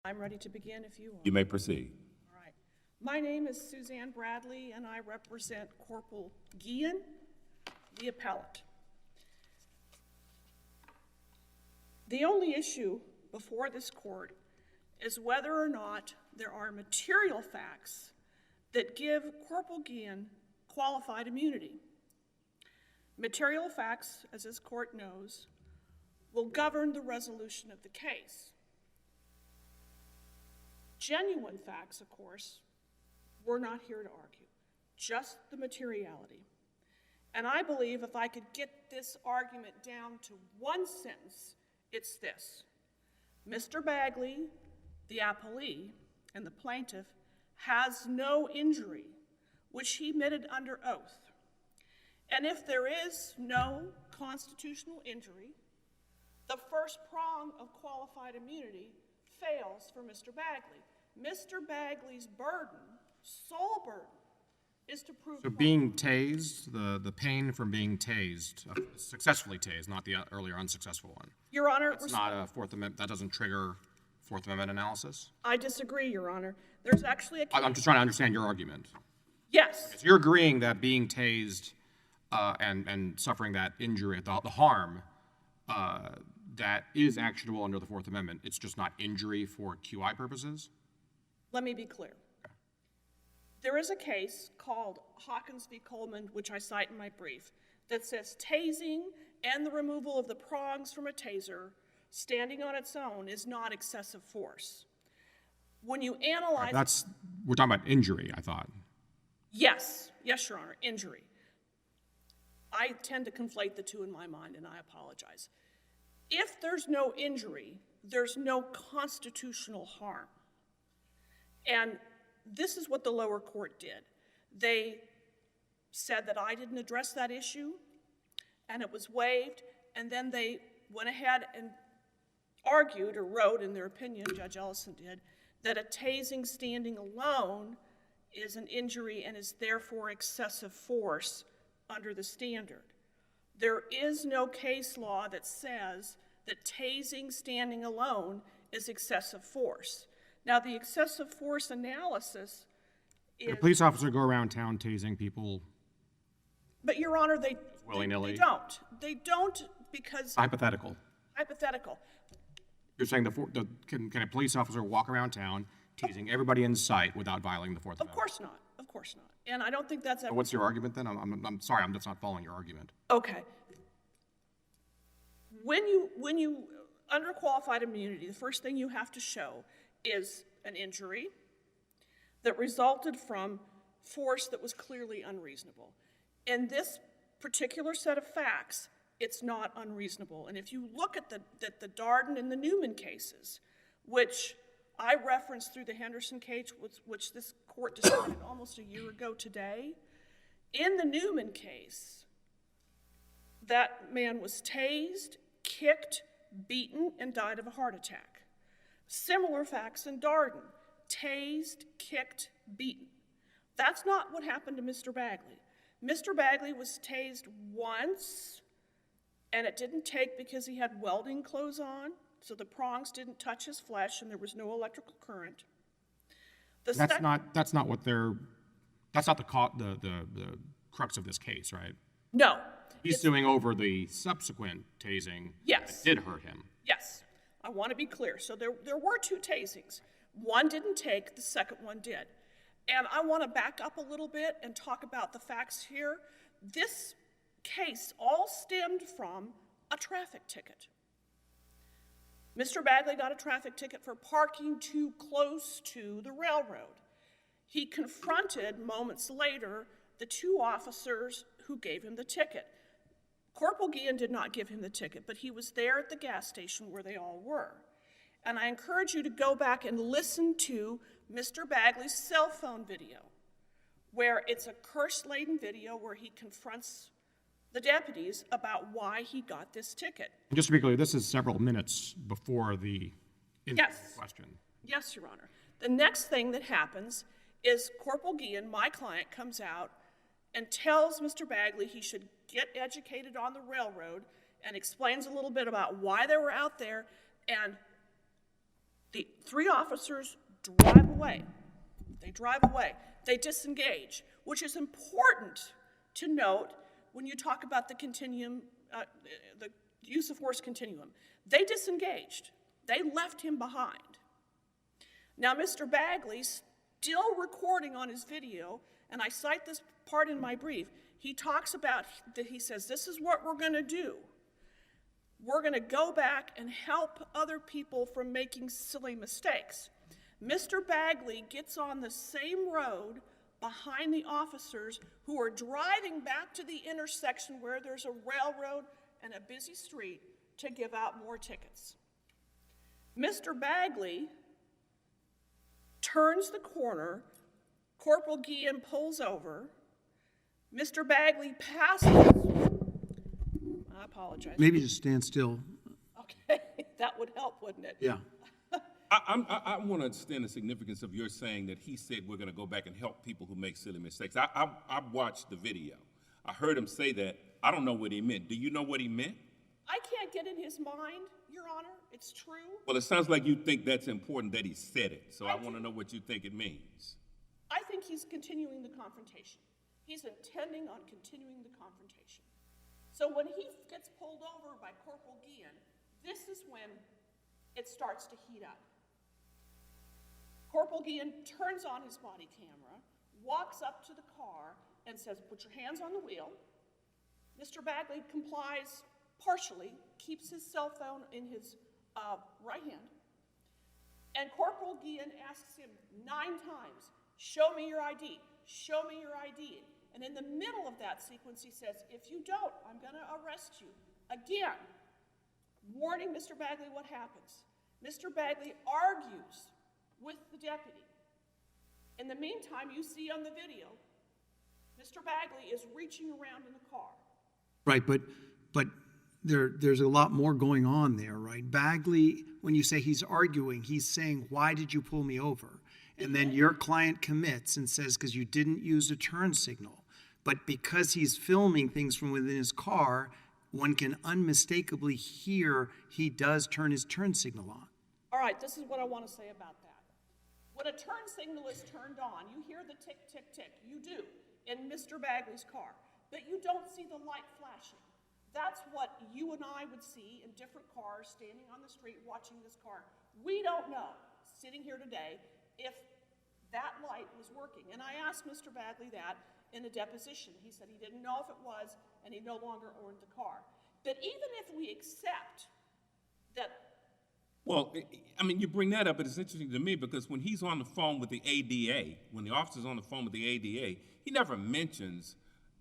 I'm ready to begin if you are. You may proceed. All right. My name is Suzanne Bradley, and I represent Corporal Guillen, the appellate. The only issue before this court is whether or not there are material facts that give Corporal Guillen qualified immunity. Material facts, as this court knows, will govern the resolution of the case. Genuine facts, of course, we're not here to argue, just the materiality. And I believe if I could get this argument down to one sentence, it's this. Mr. Bagley, the appellee, and the plaintiff has no injury, which he admitted under oath. And if there is no constitutional injury, the first prong of qualified immunity fails for Mr. Bagley. Mr. Bagley's burden, sole burden, is to prove— So being tased, the pain from being tased, successfully tased, not the earlier unsuccessful one. Your Honor— That's not a Fourth Amendment, that doesn't trigger Fourth Amendment analysis? I disagree, Your Honor. There's actually a case— I'm just trying to understand your argument. Yes. So you're agreeing that being tased and suffering that injury, the harm, that is actionable under the Fourth Amendment. It's just not injury for QI purposes? Let me be clear. There is a case called Hawkins v. Coleman, which I cite in my brief, that says tasing and the removal of the prongs from a taser standing on its own is not excessive force. When you analyze— We're talking about injury, I thought. Yes, Your Honor, injury. I tend to conflate the two in my mind, and I apologize. If there's no injury, there's no constitutional harm. And this is what the lower court did. They said that I didn't address that issue, and it was waived, and then they went ahead and argued, or wrote in their opinion, Judge Ellison did, that a tasing standing alone is an injury and is therefore excessive force under the standard. There is no case law that says that tasing standing alone is excessive force. Now, the excessive force analysis is— Can a police officer go around town tasing people? But, Your Honor, they willy-nilly? They don't. They don't because— Hypothetical. Hypothetical. You're saying can a police officer walk around town tasing everybody in sight without violating the Fourth Amendment? Of course not. Of course not. And I don't think that's ever— What's your argument then? I'm sorry, I'm just not following your argument. Okay. When you under qualified immunity, the first thing you have to show is an injury that resulted from force that was clearly unreasonable. In this particular set of facts, it's not unreasonable. And if you look at the Darden and the Newman cases, which I referenced through the Henderson case, which this court decided almost a year ago today, in the Newman case, that man was tased, kicked, beaten, and died of a heart attack. Similar facts in Darden: tased, kicked, beaten. That's not what happened to Mr. Bagley. Mr. Bagley was tased once, and it didn't take because he had welding clothes on, so the prongs didn't touch his flesh and there was no electrical current. That's not the crux of this case, right? No. He's suing over the subsequent tasing. Yes. That did hurt him. Yes. I want to be clear. So there were two tasings. One didn't take, the second one did. And I want to back up a little bit and talk about the facts here. This case all stemmed from a traffic ticket. Mr. Bagley got a traffic ticket for parking too close to the railroad. He confronted, moments later, the two officers who gave him the ticket. Corporal Guillen did not give him the ticket, but he was there at the gas station where they all were. And I encourage you to go back and listen to Mr. Bagley's cell phone video, where it's a curse-laden video where he confronts the deputies about why he got this ticket. And just to be clear, this is several minutes before the question. Yes, Your Honor. The next thing that happens is Corporal Guillen, my client, comes out and tells Mr. Bagley he should get educated on the railroad and explains a little bit about why they were out there. And The 3 officers drive away. They drive away. They disengage, which is important to note when you talk about the continuum, the use of force continuum. They disengaged. They left him behind. Now, Mr. Bagley, still recording on his video, and I cite this part in my brief, he talks about, he says, this is what we're going to do. We're going to go back and help other people from making silly mistakes. Mr. Bagley gets on the same road behind the officers who are driving back to the intersection where there's a railroad and a busy street to give out more tickets. Mr. Bagley turns the corner. Corporal Guillen pulls over. Mr. Bagley passes. I apologize. Maybe just stand still. Okay, that would help, wouldn't it? Yeah. I want to understand the significance of your saying that he said we're going to go back and help people who make silly mistakes. I watched the video. I heard him say that. I don't know what he meant. Do you know what he meant? I can't get in his mind, Your Honor. It's true. Well, it sounds like you think that's important that he said it, so I want to know what you think it means. I think he's continuing the confrontation. He's intending on continuing the confrontation. So when he gets pulled over by Corporal Guillen, this is when it starts to heat up. Corporal Guillen turns on his body camera, walks up to the car, and says, put your hands on the wheel. Mr. Bagley complies partially, keeps his cell phone in his right hand, and Corporal Guillen asks him 9 times, show me your ID, show me your ID. And in the middle of that sequence, he says, if you don't, I'm going to arrest you. Again, warning Mr. Bagley what happens. Mr. Bagley argues with the deputy. In the meantime, you see on the video, Mr. Bagley is reaching around in the car. Right, but there's a lot more going on there, right? Bagley, when you say he's arguing, he's saying, why did you pull me over? And then your client commits and says, because you didn't use a turn signal. But because he's filming things from within his car, one can unmistakably hear he does turn his turn signal on. All right, this is what I want to say about that. When a turn signal is turned on, you hear the tick, tick, tick. You do, in Mr. Bagley's car. But you don't see the light flashing. That's what you and I would see in different cars standing on the street watching this car. We don't know, sitting here today, if that light was working. And I asked Mr. Bagley that in a deposition. He said he didn't know if it was, and he no longer owned the car. But even if we accept that... Well, I mean, you bring that up, but it's interesting to me because when he's on the phone with the ADA, when the officer's on the phone with the ADA, he never mentions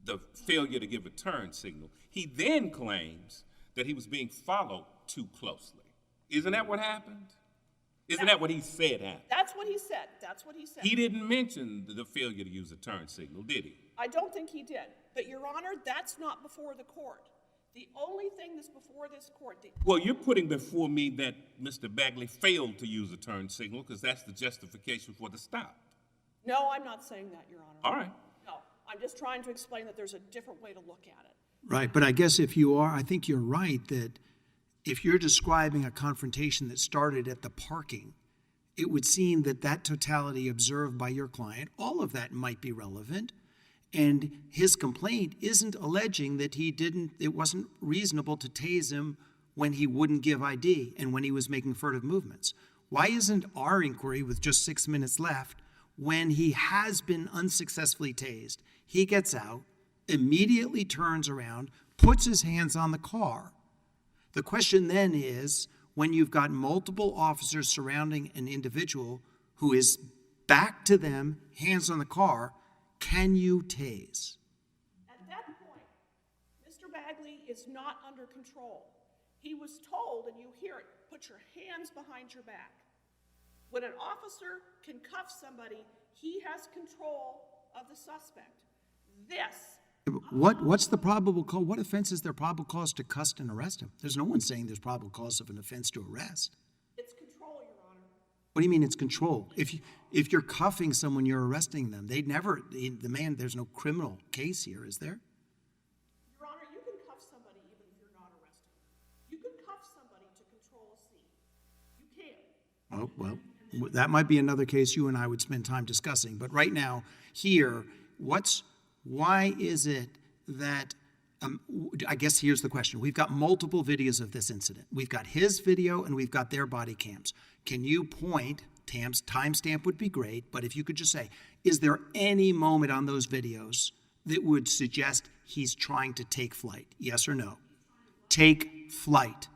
the failure to give a turn signal. He then claims that he was being followed too closely. Isn't that what happened? Isn't that what he said happened? That's what he said. That's what he said. He didn't mention the failure to use a turn signal, did he? I don't think he did. But, Your Honor, that's not before the court. The only thing that's before this court... Well, you're putting before me that Mr. Bagley failed to use a turn signal because that's the justification for the stop. No, I'm not saying that, Your Honor. All right. No, I'm just trying to explain that there's a different way to look at it. Right, but I guess if you are, I think you're right that if you're describing a confrontation that started at the parking, it would seem that that totality observed by your client, all of that might be relevant. And his complaint isn't alleging that it wasn't reasonable to tase him when he wouldn't give ID and when he was making furtive movements. Why isn't our inquiry with just 6 minutes left when he has been unsuccessfully tased? He gets out, immediately turns around, puts his hands on the car. The question then is, when you've got multiple officers surrounding an individual who is back to them, hands on the car, can you tase? At that point, Mr. Bagley is not under control. He was told, and you hear it, put your hands behind your back. When an officer can cuff somebody, he has control of the suspect. What's the probable cause? What offense is there probable cause to cust and arrest him? There's no one saying there's probable cause of an offense to arrest. It's control, Your Honor. What do you mean it's control? If you're cuffing someone, you're arresting them. There's no criminal case here, is there? Your Honor, you can cuff somebody even if you're not arresting them. You can cuff somebody to control a scene. You can. well, that might be another case you and I would spend time discussing. But right now, here, why is it that, I guess here's the question. We've got multiple videos of this incident. We've got his video and we've got their body cams. Can you point, timestamp would be great, but if you could just say, is there any moment on those videos that would suggest he's trying to take flight? Yes or no? Take flight.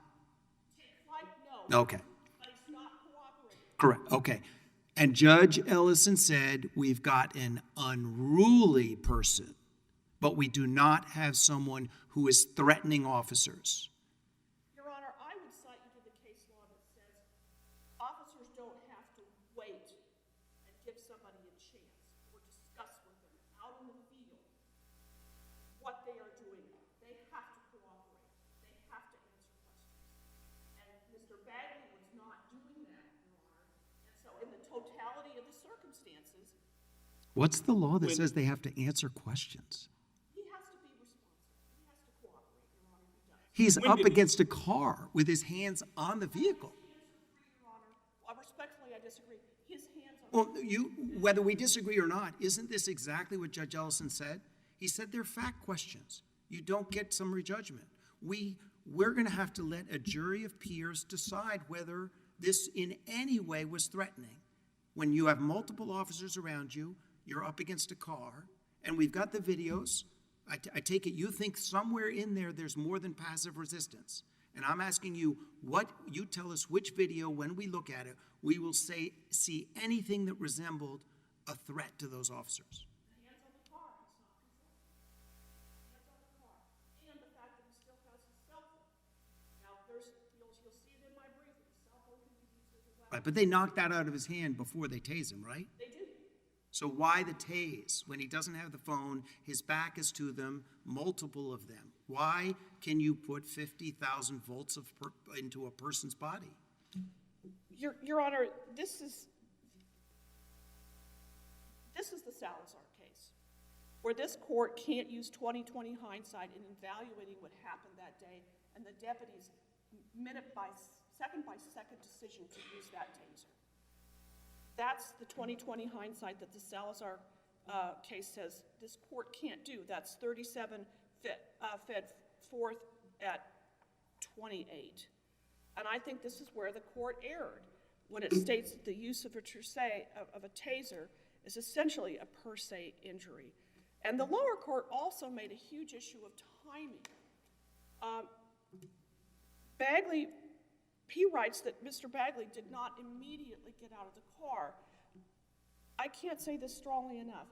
Take flight? No. Okay. But he's not cooperating. Correct. Okay. And Judge Ellison said we've got an unruly person, but we do not have someone who is threatening officers. Your Honor, I would cite you to the case law that says officers don't have to wait and give somebody a chance or discuss with them out in the field what they are doing. They have to cooperate. They have to answer questions. And Mr. Bagley was not doing that, Your Honor. And so in the totality of the circumstances, What's the law that says they have to answer questions? he has to be responsive. He has to cooperate, Your Honor. He does. He's When up did he- against a car with his hands on the vehicle. Your Honor, respectfully, I disagree. His hands are. Well, whether we disagree or not, isn't this exactly what Judge Ellison said? He said they're fact questions. You don't get summary judgment. We're going to have to let a jury of peers decide whether this in any way was threatening. When you have multiple officers around you, you're up against a car, and we've got the videos. I take it you think somewhere in there there's more than passive resistance. And I'm asking you, you tell us which video, when we look at it, we will see anything that resembled a threat to those officers. Hands on the car, he's not concerned. Hands on the car. And the fact that he still has his cell phone. Now, you'll see it in my briefing. Cell phone can be used as a weapon. Right, but they knocked that out of his hand before they tase him, right? They do. So why the tase when he doesn't have the phone, his back is to them, multiple of them? Why can you put 50,000 volts into a person's body? Your Honor, this is the Salazar case, where this court can't use 20/20 hindsight in evaluating what happened that day, and the deputy's second by second decision to use that taser. That's the 20/20 hindsight that the Salazar case says this court can't do. That's 37 Fed 4th at 28. And I think this is where the court erred when it states that the use of a taser is essentially a per se injury. And the lower court also made a huge issue of timing. Bagley, he writes that Mr. Bagley did not immediately get out of the car. I can't say this strongly enough.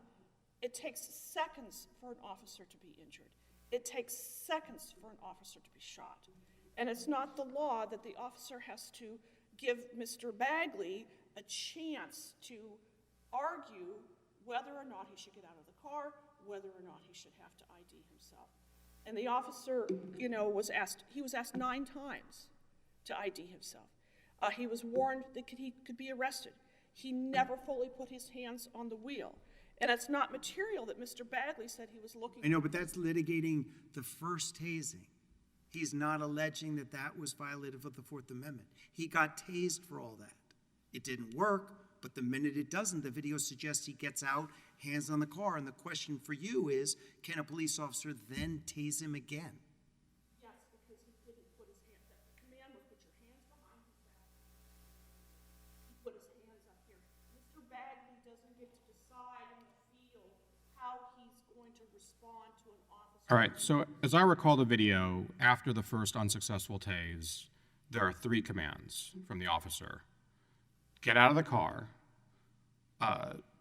It takes seconds for an officer to be injured. It takes seconds for an officer to be shot. And it's not the law that the officer has to give Mr. Bagley a chance to argue whether or not he should get out of the car, whether or not he should have to ID himself. And the officer, was asked 9 times to ID himself. He was warned that he could be arrested. He never fully put his hands on the wheel. And it's not material that Mr. Bagley said he was looking. I know, but that's litigating the first tasing. He's not alleging that that was violative of the Fourth Amendment. He got tased for all that. It didn't work, but the minute it doesn't, the video suggests he gets out, hands on the car. And the question for you is, can a police officer then tase him again? Yes, because he didn't put his hands up. The command was put your hands behind his back. He put his hands up here. Mr. Bagley doesn't get to decide in the field how he's going to respond to an officer. All right, so as I recall the video, after the first unsuccessful tase, there are 3 commands from the officer. Get out of the car,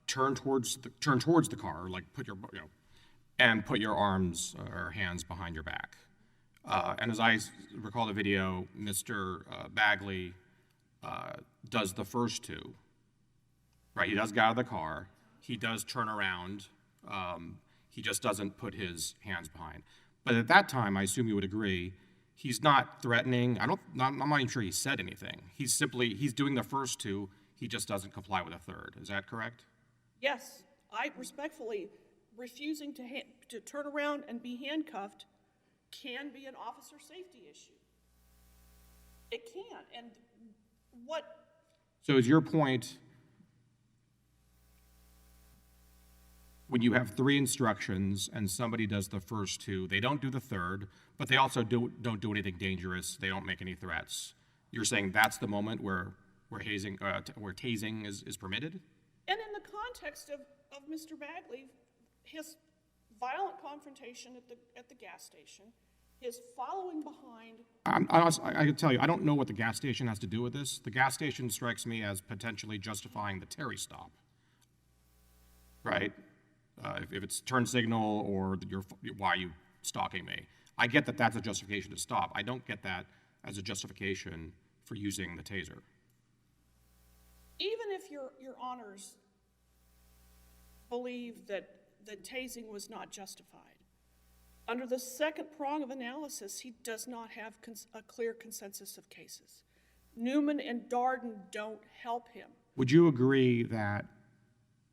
turn towards the car, like and put your arms or hands behind your back. And as I recall the video, Mr. Bagley does the first 2. Right, he does get out of the car. He does turn around. He just doesn't put his hands behind. But at that time, I assume you would agree, he's not threatening. I'm not even sure he said anything. He's doing the first 2. He just doesn't comply with a third. Is that correct? Yes, I respectfully, refusing to turn around and be handcuffed can be an officer safety issue. It can. And So is your point, when you have 3 instructions and somebody does the first 2, they don't do the third, but they also don't do anything dangerous, they don't make any threats, you're saying that's the moment where tasing is permitted? And in the context of Mr. Bagley, his violent confrontation at the gas station, his following behind. I can tell you, I don't know what the gas station has to do with this. The gas station strikes me as potentially justifying the Terry stop, right? If it's turn signal or why are you stalking me? I get that that's a justification to stop. I don't get that as a justification for using the taser. Even if your honors believe that the tasing was not justified, under the second prong of analysis, he does not have a clear consensus of cases. Newman and Darden don't help him. Would you agree that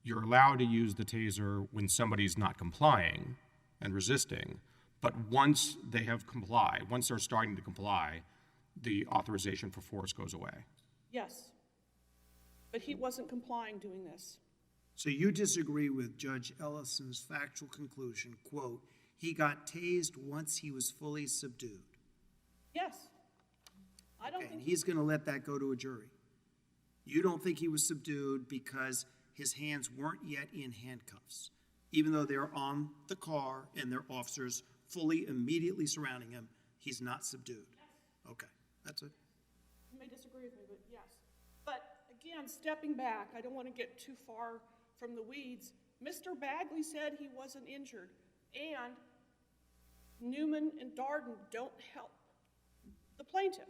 you're allowed to use the taser when somebody's not complying and resisting, but once they have complied, once they're starting to comply, the authorization for force goes away? Yes, but he wasn't complying doing this. So you disagree with Judge Ellison's factual conclusion, quote, he got tased once he was fully subdued. Yes. I don't Okay, and think he's going to let that go to a jury. You don't think he was subdued because his hands weren't yet in handcuffs, even though they're on the car and their officers fully immediately surrounding him, he's not subdued. Okay, that's it. you may disagree with me, but yes. But again, stepping back, I don't want to get too far from the weeds. Mr. Bagley said he wasn't injured, and Newman and Darden don't help the plaintiff.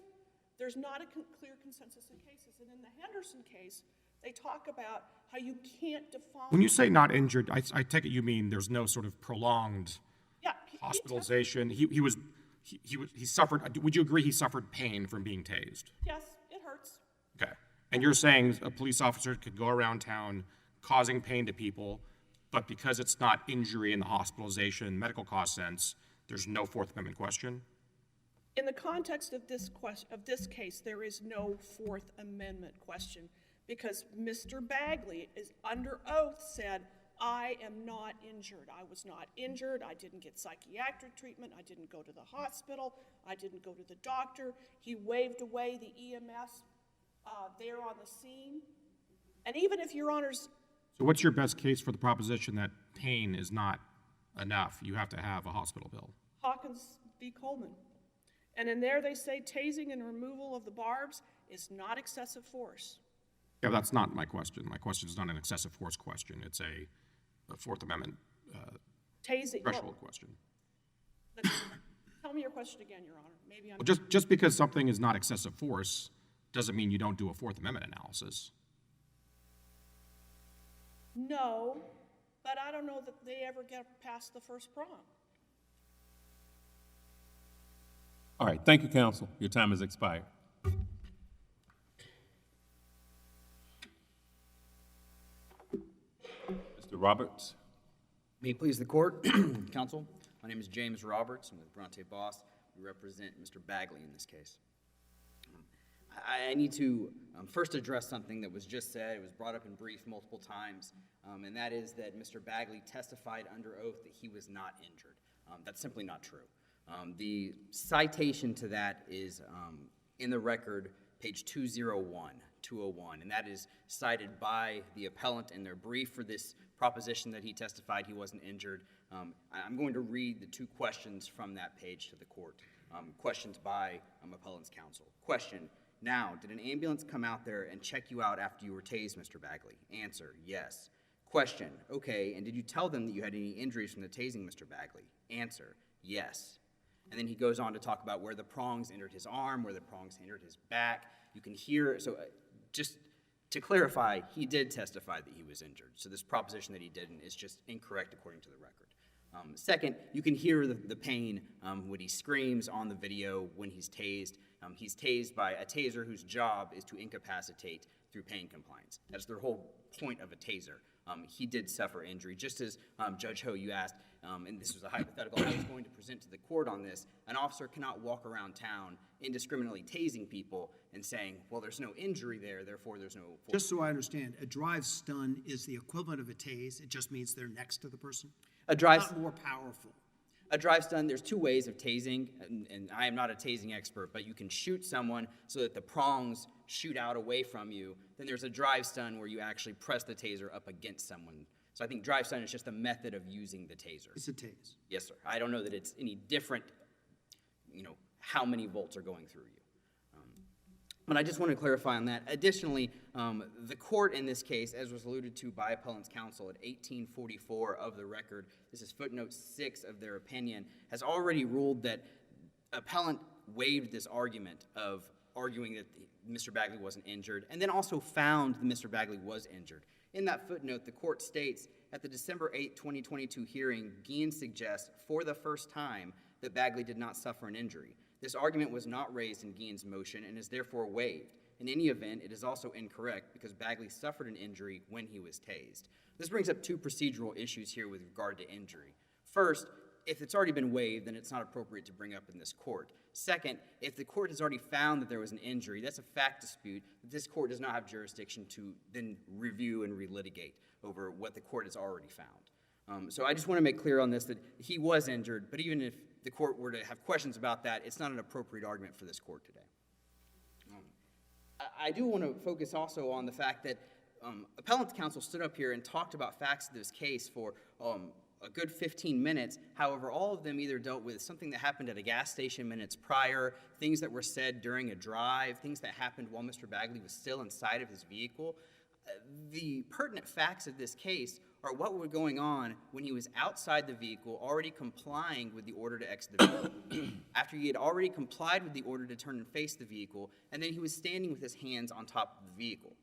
There's not a clear consensus in cases. And in the Henderson case, they talk about how you can't define. When you say not injured, I take it you mean there's no sort of prolonged hospitalization. He suffered. Would you agree he suffered pain from being tased? Yes, it hurts. Okay. And you're saying a police officer could go around town causing pain to people, but because it's not injury in the hospitalization, medical cost sense, there's no Fourth Amendment question? In the context of this case, there is no Fourth Amendment question because Mr. Bagley is under oath said, I am not injured. I was not injured. I didn't get psychiatric treatment. I didn't go to the hospital. I didn't go to the doctor. He waved away the EMS there on the scene. And even if your honors. So what's your best case for the proposition that pain is not enough? You have to have a hospital bill. Hawkins v. Coleman. And in there they say tasing and removal of the barbs is not excessive force. Yeah, that's not my question. My question is not an excessive force question. It's a Fourth Amendment threshold question. Tell me your question again, Your Honor. Maybe I'm. Well, just because something is not excessive force doesn't mean you don't do a Fourth Amendment analysis. No, but I don't know that they ever get past the first prong. All right, thank you, counsel. Your time has expired. Mr. Roberts. May it please the court, counsel. My name is James Roberts. I'm with Bronte Boss. We represent Mr. Bagley in this case. I need to first address something that was just said. It was brought up in brief multiple times, and that is that Mr. Bagley testified under oath that he was not injured. That's simply not true. The citation to that is in the record, page 201, and that is cited by the appellant in their brief for this proposition that he testified he wasn't injured. I'm going to read the 2 questions from that page to the court. Questions by appellant's counsel. Question, now, did an ambulance come out there and check you out after you were tased, Mr. Bagley? Answer, yes. Question, okay, and did you tell them that you had any injuries from the tasing, Mr. Bagley? Answer, yes. And then he goes on to talk about where the prongs entered his arm, where the prongs entered his back. You can hear, so just to clarify, he did testify that he was injured. So this proposition that he didn't is just incorrect according to the record. Second, you can hear the pain when he screams on the video when he's tased. He's tased by a taser whose job is to incapacitate through pain compliance. That's their whole point of a taser. He did suffer injury, just as Judge Ho, you asked, and this was a hypothetical I was going to present to the court on this. An officer cannot walk around town indiscriminately tasing people and saying, well, there's no injury there, therefore there's no force. Just so I understand, a drive stun is the equivalent of a tase. It just means they're next to the person. A drive Not more powerful. A drive stun, there's two ways of tasing, and I am not a tasing expert, but you can shoot someone so that the prongs shoot out away from you. Then there's a drive stun where you actually press the taser up against someone. So I think drive stun is just a method of using the taser. It's a tase. Yes, sir. I don't know that it's any different, how many volts are going through you. But I just want to clarify on that. Additionally, the court in this case, as was alluded to by appellant's counsel at 1844 of the record, this is footnote 6 of their opinion, has already ruled that appellant waived this argument of arguing that Mr. Bagley wasn't injured, and then also found that Mr. Bagley was injured. In that footnote, the court states, at the December 8, 2022 hearing, Guillen suggests for the first time that Bagley did not suffer an injury. This argument was not raised in Guillen's motion and is therefore waived. In any event, it is also incorrect because Bagley suffered an injury when he was tased. This brings up two procedural issues here with regard to injury. First, if it's already been waived, then it's not appropriate to bring up in this court. Second, if the court has already found that there was an injury, that's a fact dispute that this court does not have jurisdiction to then review and relitigate over what the court has already found. So I just want to make clear on this that he was injured, but even if the court were to have questions about that, it's not an appropriate argument for this court today. I do want to focus also on the fact that appellant's counsel stood up here and talked about facts of this case for a good 15 minutes. However, all of them either dealt with something that happened at a gas station minutes prior, things that were said during a drive, things that happened while Mr. Bagley was still inside of his vehicle. The pertinent facts of this case are what was going on when he was outside the vehicle, already complying with the order to exit the vehicle, after he had already complied with the order to turn and face the vehicle, and then he was standing with his hands on top of the vehicle.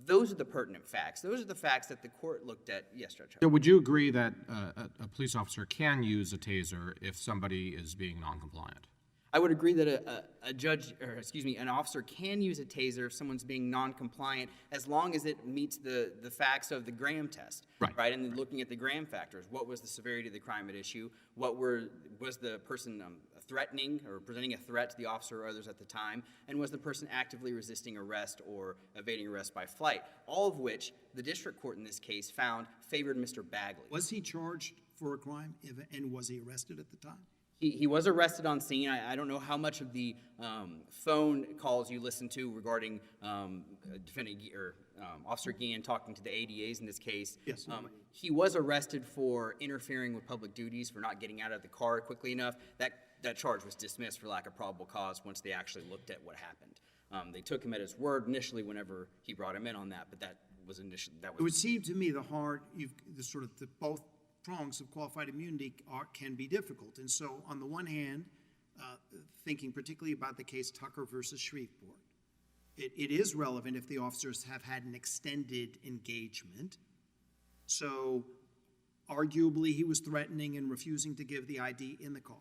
Those are the pertinent facts. Those are the facts that the court looked at. Yes, Judge. So would you agree that a police officer can use a taser if somebody is being non-compliant? I would agree that an officer can use a taser if someone's being non-compliant as long as it meets the facts of the Graham test. Right? And then looking at the Graham factors. What was the severity of the crime at issue? Was the person threatening or presenting a threat to the officer or others at the time? And was the person actively resisting arrest or evading arrest by flight? All of which the district court in this case found favored Mr. Bagley. Was he charged for a crime, and was he arrested at the time? He was arrested on scene. I don't know how much of the phone calls you listened to regarding defendant or Officer Guillen talking to the ADAs in this case. Yes. He was arrested for interfering with public duties, for not getting out of the car quickly enough. That charge was dismissed for lack of probable cause once they actually looked at what happened. They took him at his word initially whenever he brought him in on that, but that was initially. It would seem to me the both prongs of qualified immunity can be difficult. And so on the one hand, thinking particularly about the case Tucker versus Shreveport, it is relevant if the officers have had an extended engagement. So arguably he was threatening and refusing to give the ID in the car.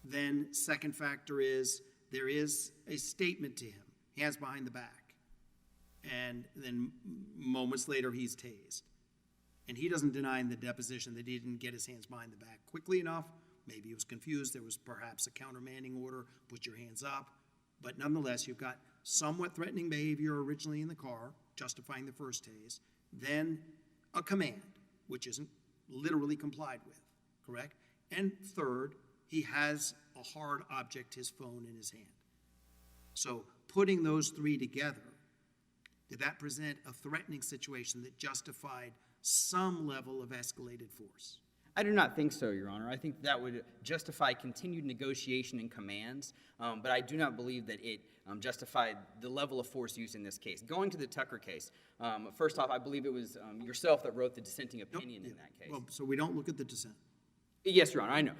Then second factor is there is a statement to him, hands behind the back. And then moments later he's tased. And he doesn't deny in the deposition that he didn't get his hands behind the back quickly enough. Maybe he was confused. There was perhaps a countermanding order, put your hands up. But nonetheless, you've got somewhat threatening behavior originally in the car, justifying the first tase. Then a command, which isn't literally complied with, correct? And third, he has a hard object, his phone, in his hand. So putting those three together, did that present a threatening situation that justified some level of escalated force? I do not think so, Your Honor. I think that would justify continued negotiation and commands, but I do not believe that it justified the level of force used in this case. Going to the Tucker case, first off, I believe it was yourself that wrote the dissenting opinion in that case. Well, so we don't look at the dissent. Yes, Your Honor, I know.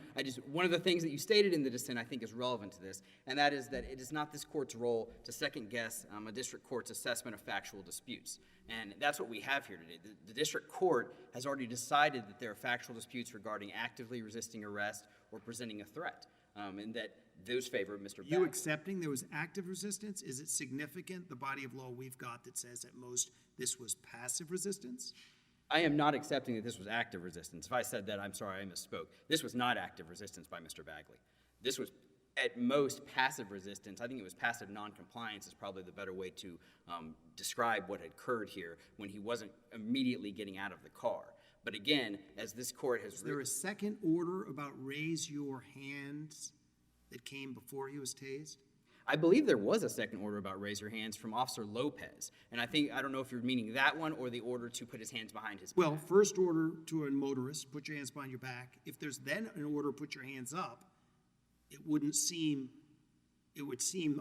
One of the things that you stated in the dissent I think is relevant to this, and that is that it is not this court's role to second-guess a district court's assessment of factual disputes. And that's what we have here today. The district court has already decided that there are factual disputes regarding actively resisting arrest or presenting a threat. and that those favor Mr. You Bagley. accepting there was active resistance? Is it significant, the body of law we've got that says at most this was passive resistance? I am not accepting that this was active resistance. If I said that, I'm sorry, I misspoke. This was not active resistance by Mr. Bagley. This was at most passive resistance. I think it was passive noncompliance is probably the better way to describe what had occurred here when he wasn't immediately getting out of the car. But again, as this court has... Is there a second order about raise your hands that came before he was tased? I believe there was a second order about raise your hands from Officer Lopez. And I don't know if you're meaning that one or the order to put his hands behind his back. Well, first order to a motorist, put your hands behind your back. If there's then an order, put your hands up, it would seem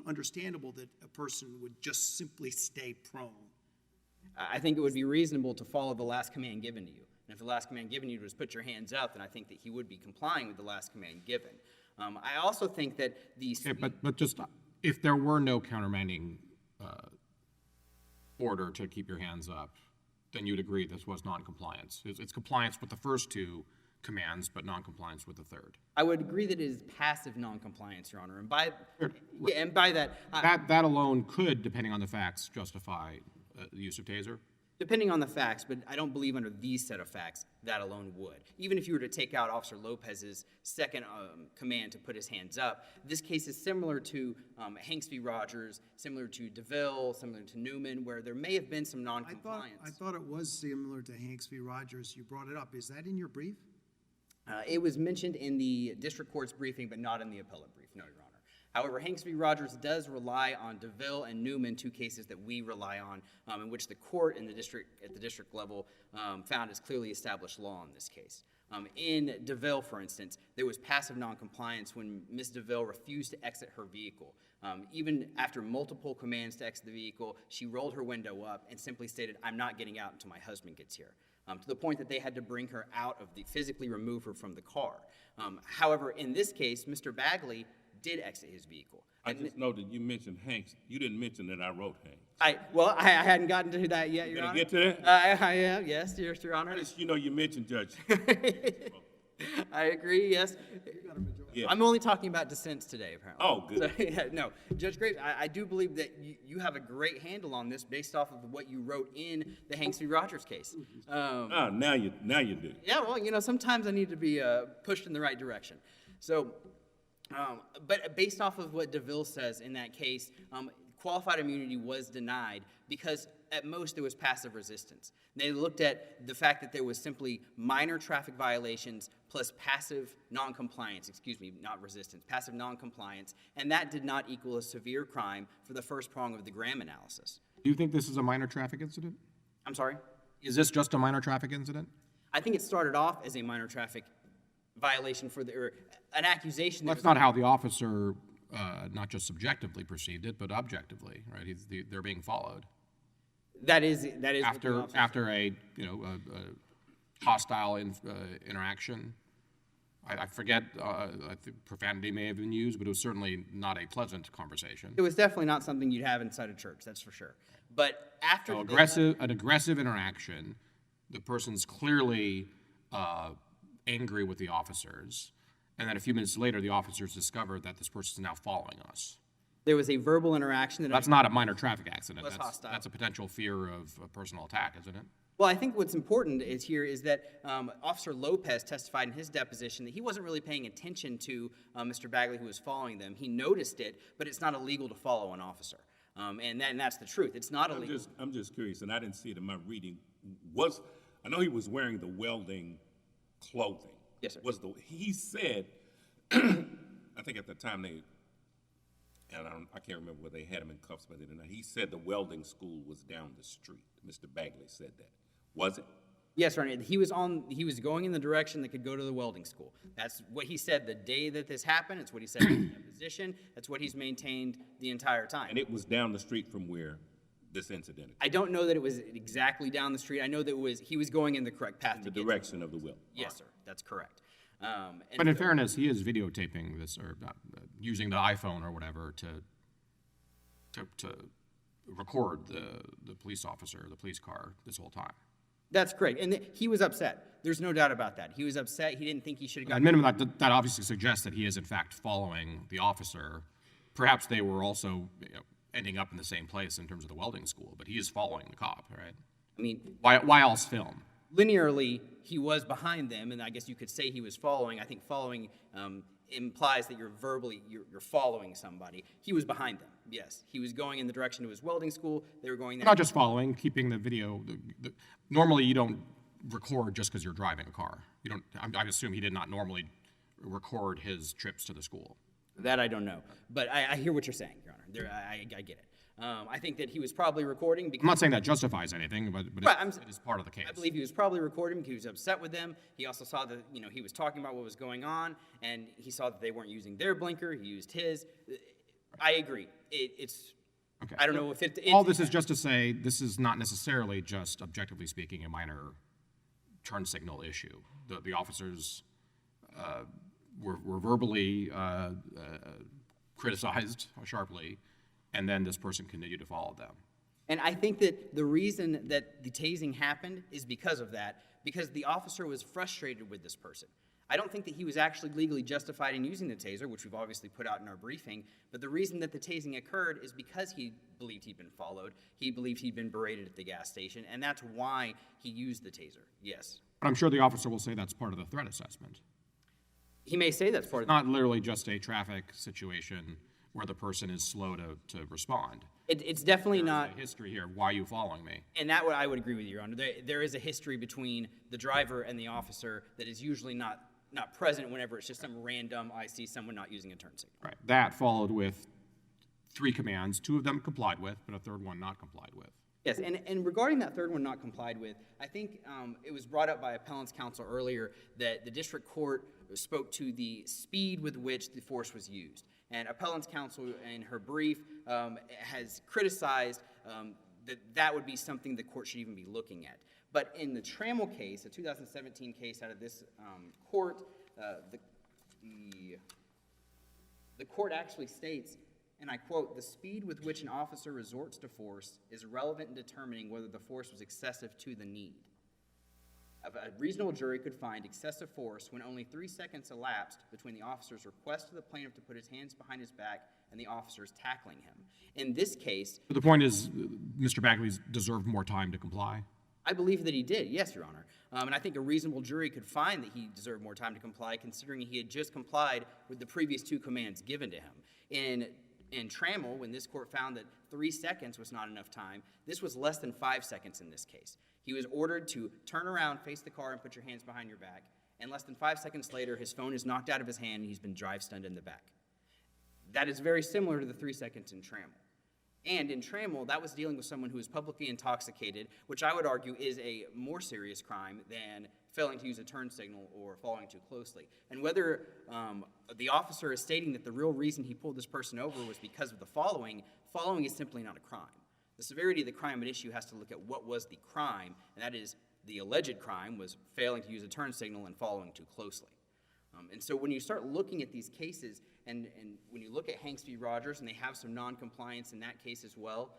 understandable that a person would just simply stay prone. I think it would be reasonable to follow the last command given to you. And if the last command given to you was put your hands up, then I think that he would be complying with the last command given. I also think that the... Okay, but just, if there were no countermanding order to keep your hands up, then you'd agree this was noncompliance. It's compliance with the first two commands, but noncompliance with the third. I would agree that it is passive noncompliance, Your Honor. And by that... That alone could, depending on the facts, justify the use of taser? Depending on the facts, but I don't believe under these set of facts that alone would. Even if you were to take out Officer Lopez's second command to put his hands up, this case is similar to Hanks v. Rogers, similar to DeVille, similar to Newman, where there may have been some noncompliance. I thought it was similar to Hanks v. Rogers. You brought it up. Is that in your brief? It was mentioned in the district court's briefing, but not in the appellate brief, no, Your Honor. However, Hanks v. Rogers does rely on DeVille and Newman, two cases that we rely on, in which the court in the district, at the district level, found as clearly established law in this case. In DeVille, for instance, there was passive noncompliance when Ms. DeVille refused to exit her vehicle. Even after multiple commands to exit the vehicle, she rolled her window up and simply stated, "I'm not getting out until my husband gets here." To the point that they had to bring her out of physically remove her from the car. However, in this case, Mr. Bagley did exit his vehicle. I just know that you mentioned Hanks. You didn't mention that I wrote Hanks. I hadn't gotten to that yet, Your Gonna Honor. get to that? I am, yes, Your Honor. You mentioned Judge. I agree, yes. Yeah. I'm only talking about dissents today, apparently. Oh, good. So, yeah, no, Judge Graves, I do believe that you have a great handle on this based off of what you wrote in the Hanks v. Rogers case. Now you do. Yeah, well, sometimes I need to be pushed in the right direction. So, but based off of what DeVille says in that case, qualified immunity was denied because at most there was passive resistance. They looked at the fact that there was simply minor traffic violations plus passive noncompliance, not resistance, passive noncompliance, and that did not equal a severe crime for the first prong of the Graham analysis. Do you think this is a minor traffic incident? I'm sorry? Is this just a minor traffic incident? I think it started off as a minor traffic violation or an accusation. That's not how the officer, not just subjectively perceived it, but objectively, right? They're being followed. That is after a hostile interaction. I forget. I think profanity may have been used, but it was certainly not a pleasant conversation. It was definitely not something you'd have inside a church, that's for sure. But after an aggressive interaction, the person's clearly angry with the officers, and then a few minutes later, the officers discover that this person is now following us. There was a verbal interaction. That's not a minor traffic accident. Hostile. That's a potential fear of a personal attack, isn't it? Well, I think what's important is that Officer Lopez testified in his deposition that he wasn't really paying attention to Mr. Bagley, who was following them. He noticed it, but it's not illegal to follow an officer. And that's the truth. It's not illegal. I'm just curious, and I didn't see it in my reading. I know he was wearing the welding clothing. Yes, sir. He said, I think at the time I can't remember whether they had him in cuffs by then or not. He said the welding school was down the street. Mr. Bagley said that. Was it? Yes, Rene. He was going in the direction that could go to the welding school. That's what he said the day that this happened. It's what he said in his deposition. That's what he's maintained the entire time. And it was down the street from where this incident occurred. I don't know that it was exactly down the street. I know that he was going in the correct path. The direction of the weld. Yes, sir. That's correct. But in fairness, he is videotaping this or using the iPhone or whatever to record the police officer, the police car this whole time. That's correct. And he was upset. There's no doubt about that. He was upset. He didn't think he should have At gotten... minimum, that obviously suggests that he is in fact following the officer. Perhaps they were also ending up in the same place in terms of the welding school, but he is following the cop, right? I mean, Why else film? linearly, he was behind them, and I guess you could say he was following. I think following implies that you're following somebody. He was behind them, yes. He was going in the direction of his welding school. They were going that Not just following, keeping the video. Normally, you don't record just because you're driving a car. You don't. I assume he did not normally record his trips to the school. That I don't know. But I hear what you're saying, Your Honor. I get it. I think that he was probably recording because... I'm not saying that justifies anything, but Right, it is part of the case. I believe he was probably recording because he was upset with them. He also saw that, he was talking about what was going on, and he saw that they weren't using their blinker. He used his. I agree. It's... Okay. I don't know if it... All this is just to say this is not necessarily just, objectively speaking, a minor turn signal issue. The officers were verbally criticized sharply, and then this person continued to follow them. And I think that the reason that the tasing happened is because of that, because the officer was frustrated with this person. I don't think that he was actually legally justified in using the taser, which we've obviously put out in our briefing, but the reason that the tasing occurred is because he believed he'd been followed, he believed he'd been berated at the gas station, and that's why he used the taser, yes. But I'm sure the officer will say that's part of the threat assessment. He may say that's part of Not literally just a traffic situation where the person is slow to respond. It's definitely There's not... a history here. Why are you following me? And that I would agree with you, Your Honor. There is a history between the driver and the officer that is usually not present whenever it's just some random, I see someone not using a turn signal. Right. That followed with 3 commands, 2 of them complied with, but a third one not complied with. Yes, and regarding that third one not complied with, I think it was brought up by appellant's counsel earlier that the district court spoke to the speed with which the force was used. And appellant's counsel in her brief has criticized that would be something the court should even be looking at. But in the Trammell case, a 2017 case out of this court, the court actually states, and I quote, "The speed with which an officer resorts to force is relevant in determining whether the force was excessive to the need. A reasonable jury could find excessive force when only 3 seconds elapsed between the officer's request to the plaintiff to put his hands behind his back and the officer's tackling him." In this case... But the point is, Mr. Bagley deserved more time to comply? I believe that he did, yes, Your Honor. And I think a reasonable jury could find that he deserved more time to comply, considering he had just complied with the previous 2 commands given to him. In Trammell, when this court found that 3 seconds was not enough time, this was less than 5 seconds in this case. He was ordered to turn around, face the car, and put your hands behind your back. And less than 5 seconds later, his phone is knocked out of his hand, and he's been drive-stunned in the back. That is very similar to the 3 seconds in Trammell. And in Trammell, that was dealing with someone who was publicly intoxicated, which I would argue is a more serious crime than failing to use a turn signal or following too closely. And whether the officer is stating that the real reason he pulled this person over was because of the following is simply not a crime. The severity of the crime at issue has to look at what was the crime, and that is the alleged crime was failing to use a turn signal and following too closely. And so when you start looking at these cases, and when you look at Hanks v. Rogers, and they have some non-compliance in that case as well,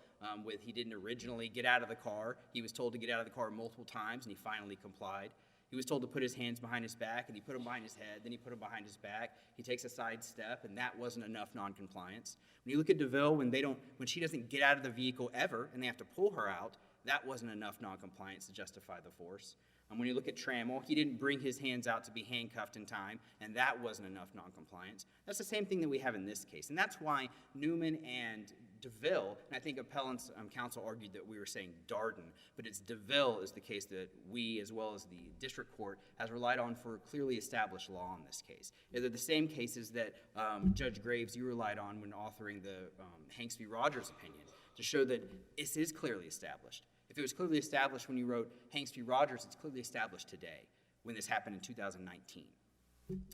with he didn't originally get out of the car. He was told to get out of the car multiple times, and he finally complied. He was told to put his hands behind his back, and he put them behind his head, then he put them behind his back. He takes a side step, and that wasn't enough non-compliance. When you look at DeVille, when she doesn't get out of the vehicle ever, and they have to pull her out, that wasn't enough non-compliance to justify the force. When you look at Trammell, he didn't bring his hands out to be handcuffed in time, and that wasn't enough non-compliance. That's the same thing that we have in this case, and that's why Newman and DeVille, and I think appellant's counsel argued that we were saying Darden, but it's DeVille is the case that we, as well as the district court, has relied on for clearly established law in this case. They're the same cases that Judge Graves, you relied on when authoring the Hanks v. Rogers opinion, to show that this is clearly established. If it was clearly established when you wrote Hanks v. Rogers, it's clearly established today, when this happened in 2019.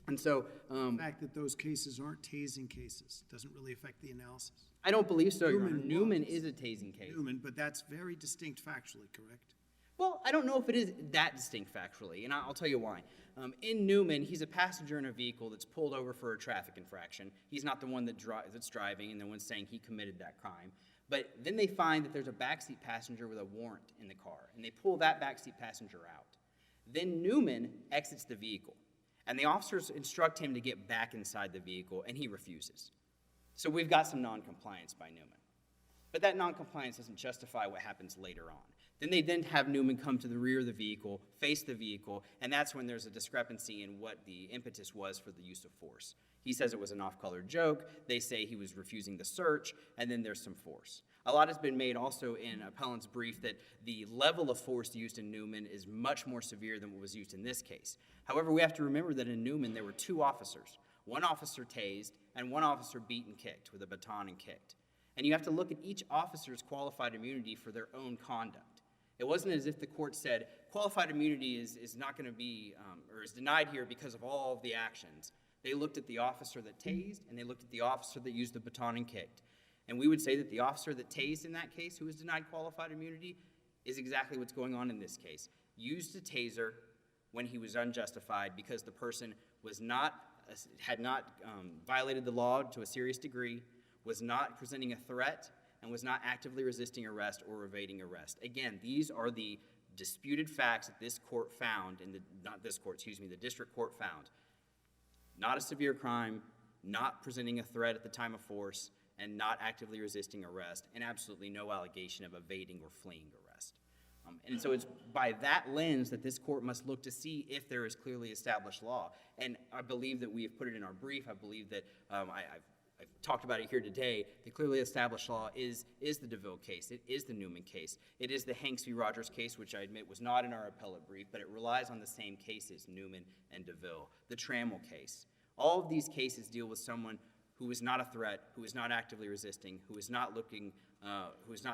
And so... the fact that those cases aren't tasing cases doesn't really affect the analysis. I don't believe so, Your Honor. Newman Newman was. is a tasing case. Newman, but that's very distinct factually, correct? Well, I don't know if it is that distinct factually, and I'll tell you why. In Newman, he's a passenger in a vehicle that's pulled over for a traffic infraction. He's not the one that's driving and the one saying he committed that crime. But then they find that there's a backseat passenger with a warrant in the car, and they pull that backseat passenger out. Then Newman exits the vehicle, and the officers instruct him to get back inside the vehicle, and he refuses. So we've got some noncompliance by Newman. But that noncompliance doesn't justify what happens later on. Then they have Newman come to the rear of the vehicle, face the vehicle, and that's when there's a discrepancy in what the impetus was for the use of force. He says it was an off-color joke. They say he was refusing the search, and then there's some force. A lot has been made also in appellant's brief that the level of force used in Newman is much more severe than what was used in this case. However, we have to remember that in Newman there were two officers. One officer tased, and one officer beat and kicked with a baton and kicked. And you have to look at each officer's qualified immunity for their own conduct. It wasn't as if the court said, qualified immunity is not going to be, or is denied here because of all of the actions. They looked at the officer that tased, and they looked at the officer that used the baton and kicked. And we would say that the officer that tased in that case, who was denied qualified immunity, is exactly what's going on in this case. Used a taser when he was unjustified because the person had not violated the law to a serious degree, was not presenting a threat, and was not actively resisting arrest or evading arrest. Again, these are the disputed facts that this court found, the district court found. Not a severe crime, not presenting a threat at the time of force, and not actively resisting arrest, and absolutely no allegation of evading or fleeing arrest. And so it's by that lens that this court must look to see if there is clearly established law. And I believe that we have put it in our brief. I believe that I've talked about it here today. The clearly established law is the DeVille case. It is the Newman case. It is the Hanks v. Rogers case, which I admit was not in our appellate brief, but it relies on the same cases, Newman and DeVille. The Trammell case. All of these cases deal with someone who is not a threat, who is not actively resisting, who is not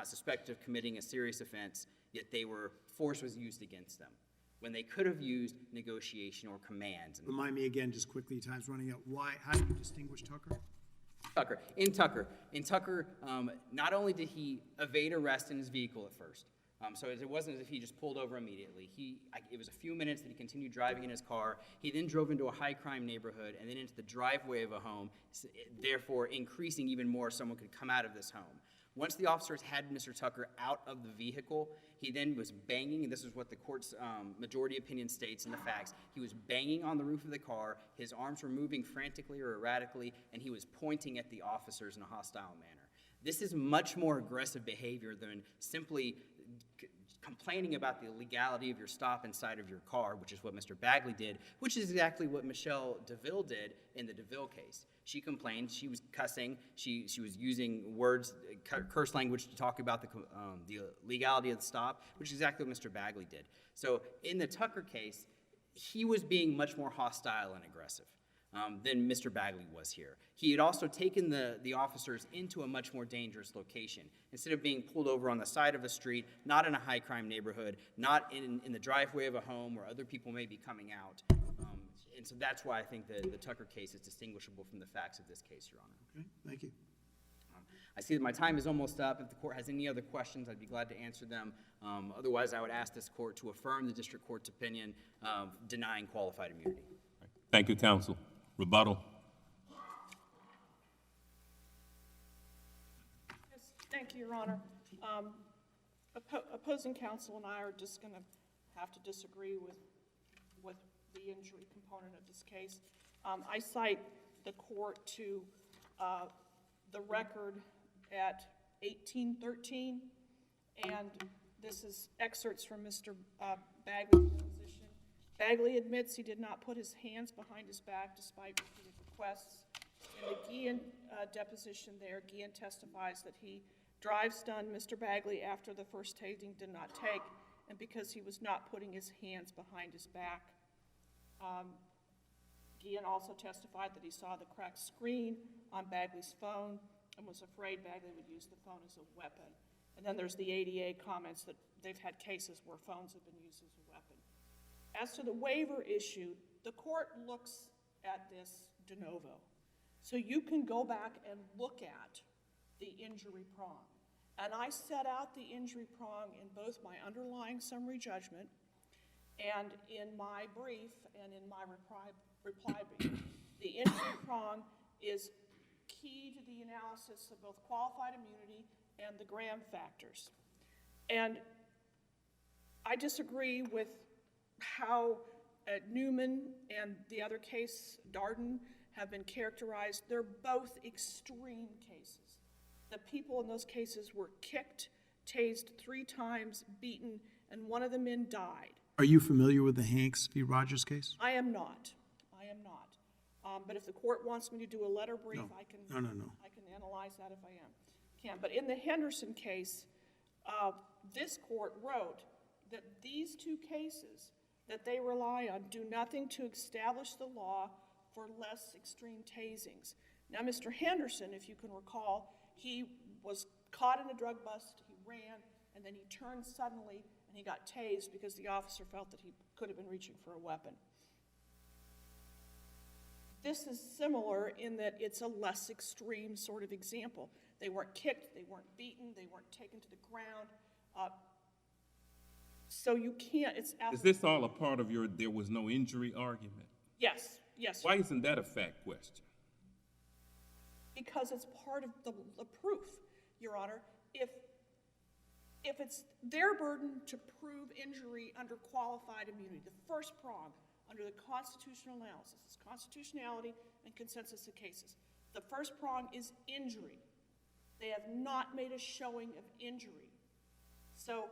suspected of committing a serious offense, yet force was used against them when they could have used negotiation or commands. Remind me again, just quickly, time's running out. How do you distinguish Tucker? In Tucker, not only did he evade arrest in his vehicle at first, so it wasn't as if he just pulled over immediately. It was a few minutes that he continued driving in his car. He then drove into a high-crime neighborhood and then into the driveway of a home, therefore increasing even more someone could come out of this home. Once the officers had Mr. Tucker out of the vehicle, he then was banging, and this is what the court's majority opinion states in the facts. He was banging on the roof of the car, his arms were moving frantically or erratically, and he was pointing at the officers in a hostile manner. This is much more aggressive behavior than simply complaining about the illegality of your stop inside of your car, which is what Mr. Bagley did, which is exactly what Michelle DeVille did in the DeVille case. She complained, she was cussing, she was using words, curse language to talk about the legality of the stop, which is exactly what Mr. Bagley did. So in the Tucker case, he was being much more hostile and aggressive than Mr. Bagley was here. He had also taken the officers into a much more dangerous location. Instead of being pulled over on the side of a street, not in a high-crime neighborhood, not in the driveway of a home where other people may be coming out. And so that's why I think the Tucker case is distinguishable from the facts of this case, Your Honor. Okay, thank you. I see that my time is almost up. If the court has any other questions, I'd be glad to answer them. Otherwise, I would ask this court to affirm the district court's opinion denying qualified immunity. Thank you, counsel. Rebuttal. Yes, thank you, Your Honor. Opposing counsel and I are just going to have to disagree with the injury component of this case. I cite the court to the record at 1813, and this is excerpts from Mr. Bagley's deposition. Bagley admits he did not put his hands behind his back despite repeated requests. In the Guillen deposition there, Guillen testifies that he drive-stunned Mr. Bagley after the first tasing did not take, and because he was not putting his hands behind his back. Guillen also testified that he saw the cracked screen on Bagley's phone and was afraid Bagley would use the phone as a weapon. And then there's the ADA comments that they've had cases where phones have been used as a weapon. As to the waiver issue, the court looks at this de novo. So you can go back and look at the injury prong. And I set out the injury prong in both my underlying summary judgment and in my brief and in my reply brief. The injury prong is key to the analysis of both qualified immunity and the Graham factors. And I disagree with how Newman and the other case, Darden, have been characterized. They're both extreme cases. The people in those cases were kicked, tased 3 times, beaten, and one of the men died. Are you familiar with the Hanks v. Rogers case? I am not. I am not. But if the court wants me to do a letter brief, I can. No. I can analyze that if I can. But in the Henderson case, this court wrote that these 2 cases that they rely on do nothing to establish the law for less extreme tasings. Now, Mr. Henderson, if you can recall, he was caught in a drug bust, he ran, and then he turned suddenly and he got tased because the officer felt that he could have been reaching for a weapon. This is similar in that it's a less extreme sort of example. They weren't kicked, they weren't beaten, they weren't taken to the ground. So you can't, it's Is absolutely. this all a part of your there was no injury argument? Yes. Why isn't that a fact question? Because it's part of the proof, Your Honor. If it's their burden to prove injury under qualified immunity, the first prong under the constitutional analysis is constitutionality and consensus of cases. The first prong is injury. They have not made a showing of injury. So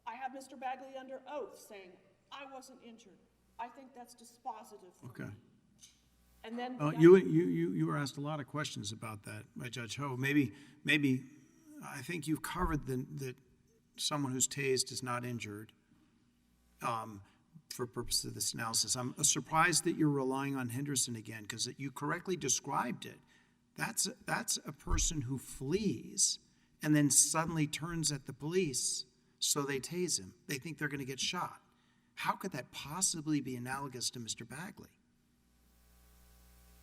I have Mr. Bagley under oath saying, I wasn't injured. I think that's dispositive for Okay. me. And then You were asked a lot of questions about that by Judge Ho. Maybe I think you've covered that someone who's tased is not injured for purposes of this analysis. I'm surprised that you're relying on Henderson again because you correctly described it. That's a person who flees and then suddenly turns at the police, so they tase him. They think they're going to get shot. How could that possibly be analogous to Mr. Bagley?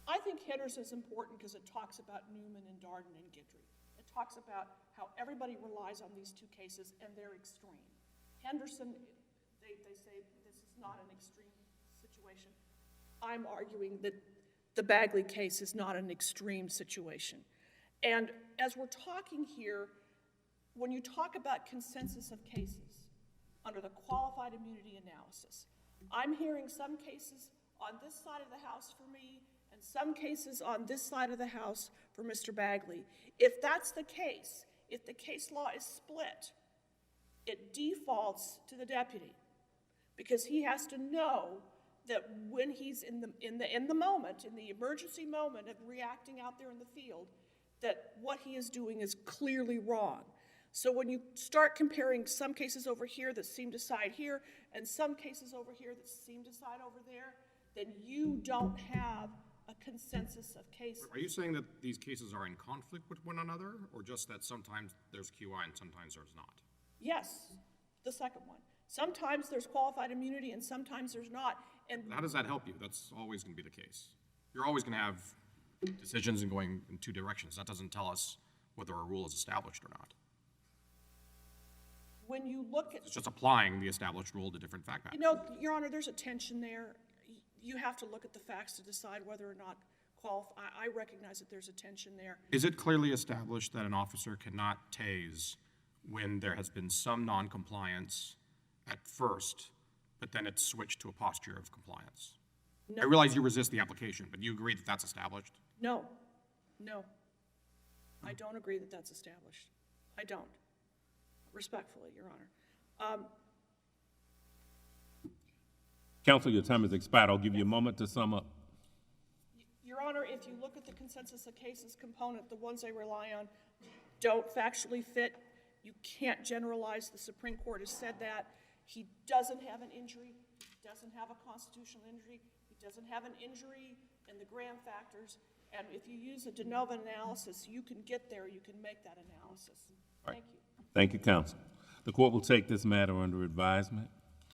I think Henderson's important because it talks about Newman and Darden and Guidry. It talks about how everybody relies on these 2 cases and they're extreme. Henderson, they say this is not an extreme situation. I'm arguing that the Bagley case is not an extreme situation. And as we're talking here, when you talk about consensus of cases under the qualified immunity analysis, I'm hearing some cases on this side of the house for me and some cases on this side of the house for Mr. Bagley. If that's the case, if the case law is split, it defaults to the deputy because he has to know that when he's in the moment, in the emergency moment of reacting out there in the field, that what he is doing is clearly wrong. So when you start comparing some cases over here that seem to side here and some cases over here that seem to side over there, then you don't have a consensus of cases. Are you saying that these cases are in conflict with one another, or just that sometimes there's QI and sometimes there's not? Yes, the second one. Sometimes there's qualified immunity and sometimes there's not. And How does that help you? That's always going to be the case. You're always going to have decisions in going in 2 directions. That doesn't tell us whether a rule is established or not. when you look at, It's just applying the established rule to different fact patterns. you know, Your Honor, there's a tension there. You have to look at the facts to decide whether or not I recognize that there's a tension there. Is it clearly established that an officer cannot tase when there has been some noncompliance at first, but then it's switched to a posture of compliance? No. I realize you resist the application, but you agree that that's established? No, no. I don't agree that that's established. I don't. Respectfully, Your Honor. Counsel, your time has expired. I'll give you a moment to sum up. Your Honor, if you look at the consensus of cases component, the ones they rely on don't factually fit. You can't generalize. The Supreme Court has said that. He doesn't have an injury. He doesn't have a constitutional injury. He doesn't have an injury in the Graham factors. And if you use a de novo analysis, you can get there. You can make that analysis. Thank you. Thank you, counsel. The court will take this matter under advisement.